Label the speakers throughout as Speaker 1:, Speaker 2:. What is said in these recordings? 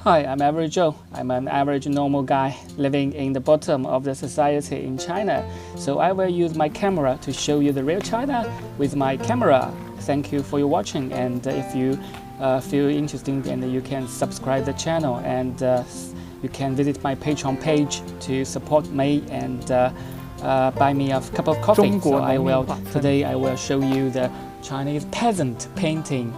Speaker 1: Hi, I'm Average Joe. I'm an average normal guy living in the bottom of the society in China. So I will use my camera to show you the real China with my camera. Thank you for your watching, and if you feel interesting, then you can subscribe the channel, and you can visit my Patreon page to support me and buy me a cup of coffee. So today I will show you the Chinese peasant painting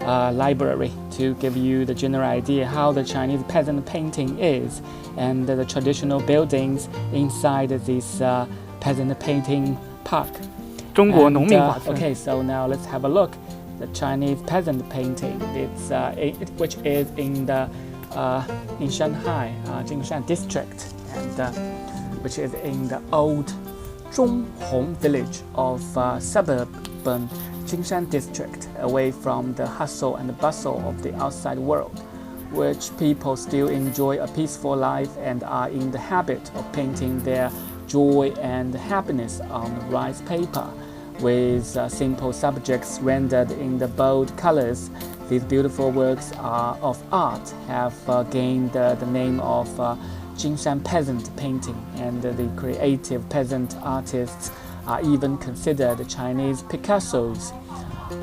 Speaker 1: library to give you the general idea how the Chinese peasant painting is, and the traditional buildings inside this peasant painting park. Okay, so now let's have a look. The Chinese peasant painting, which is in Shanghai, Jingshan district, and which is in the old Zhonghong village of suburban Jingshan district, away from the hustle and bustle of the outside world, which people still enjoy a peaceful life and are in the habit of painting their joy and happiness on rice paper with simple subjects rendered in the bold colors. These beautiful works of art have gained the name of Jingshan peasant painting, and the creative peasant artists are even considered Chinese Picassos.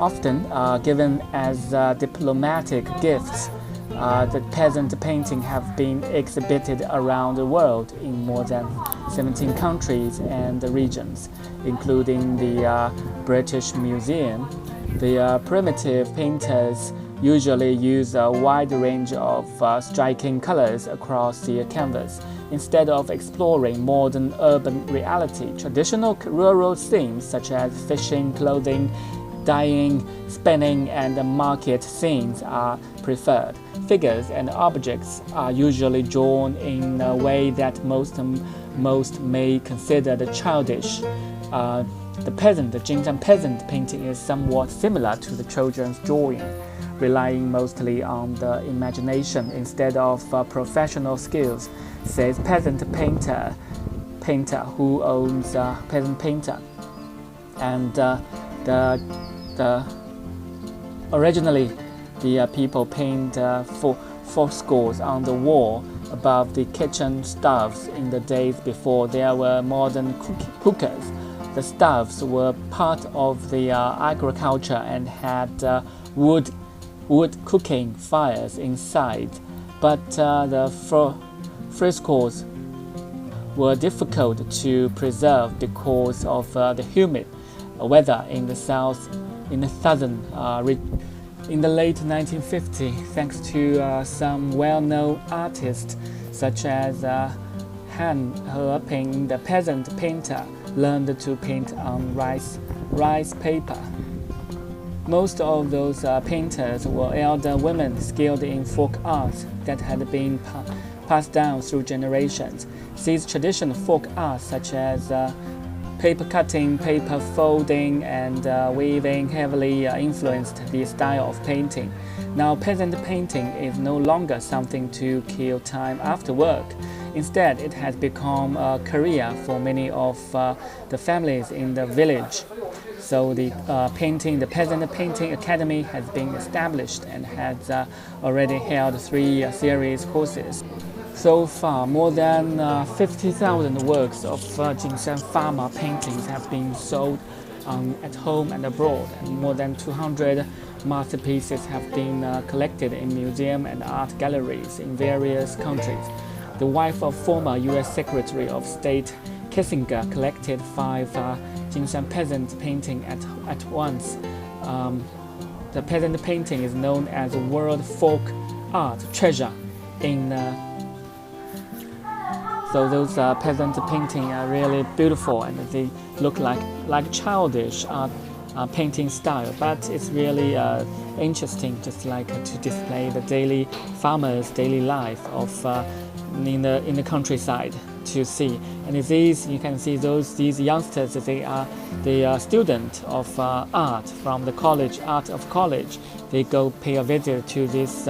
Speaker 1: Often given as diplomatic gifts, the peasant painting have been exhibited around the world in more than 17 countries and regions, including the British Museum. The primitive painters usually use a wide range of striking colors across the canvas. Instead of exploring modern urban reality, traditional rural themes such as fishing, clothing, dyeing, spinning, and market scenes are preferred. Figures and objects are usually drawn in a way that most may consider childish. The Jingshan peasant painting is somewhat similar to the children's drawing, relying mostly on the imagination instead of professional skills, says peasant painter who owns peasant painter. And originally, the people paint frescoes on the wall above the kitchen stoves in the days before there were modern cookers. The stoves were part of the agriculture and had wood cooking fires inside, but the frescoes were difficult to preserve because of the humid weather in the southern region. In the late 1950s, thanks to some well-known artists such as Han Heping, the peasant painter learned to paint on rice paper. Most of those painters were elder women skilled in folk arts that had been passed down through generations. These traditional folk arts, such as paper cutting, paper folding, and weaving, heavily influenced the style of painting. Now, peasant painting is no longer something to kill time after work. Instead, it has become a career for many of the families in the village. So the Peasant Painting Academy has been established and has already held 3 series courses. So far, more than 50,000 works of Jingshan farmer paintings have been sold at home and abroad, and more than 200 masterpieces have been collected in museums and art galleries in various countries. The wife of former U.S. Secretary of State Kissinger collected 5 Jingshan peasant paintings at once. The peasant painting is known as a world folk art treasure So those peasant paintings are really beautiful, and they look like childish painting style, but it's really interesting, just like to display the farmers' daily life of in the countryside to see. And you can see these youngsters, they are students of art from the art of college. They go pay a visit to this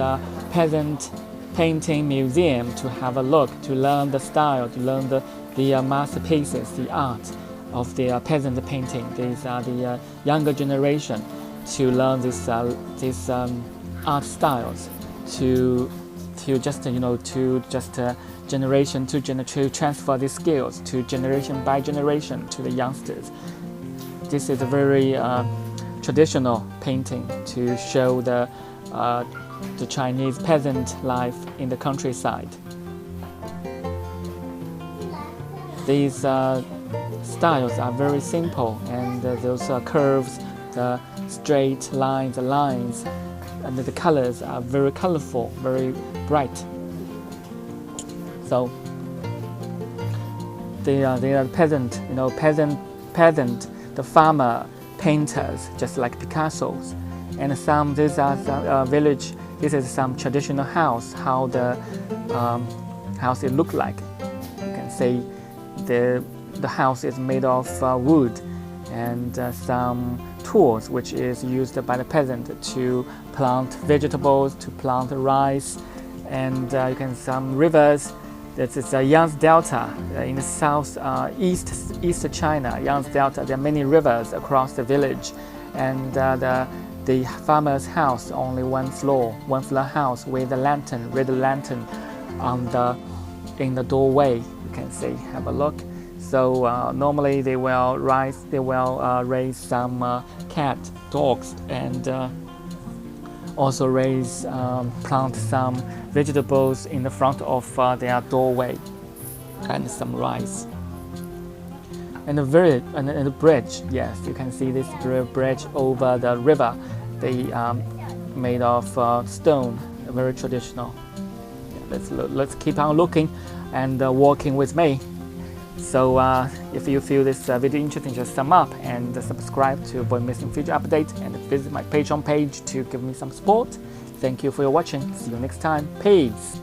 Speaker 1: peasant painting museum to have a look, to learn the style, to learn the masterpieces, the art of the peasant painting. These are the younger generation to learn these art styles, to to just generation to transfer these skills to generation by generation to the youngsters. This is a very traditional painting to show the Chinese peasant life in the countryside. These styles are very simple, and those curves, the straight lines, the lines, and the colors are very colorful, very bright. So they are peasant, the farmer painters, just like Picasso's. And these are some village. This is some traditional house. How the house it look like. You can see the house is made of wood, and some tools which is used by the peasant to plant vegetables, to plant rice, and you can see some rivers. This is the Yangtze Delta in the east China. Yangtze Delta. There are many rivers across the village, and the farmer's house only one floor house with a lantern, red lantern, in the doorway. You can see. Have a look. So normally they will raise some cat, dogs, and also plant some vegetables in the front of their doorway, and some rice. And the bridge, yes, you can see this bridge over the river. They made of stone, very traditional. Let's keep on looking and walking with me. So if you feel this video interesting, just thumb up and subscribe to avoid missing future updates, and visit my Patreon page to give me some support. Thank you for your watching. See you next time. Peace.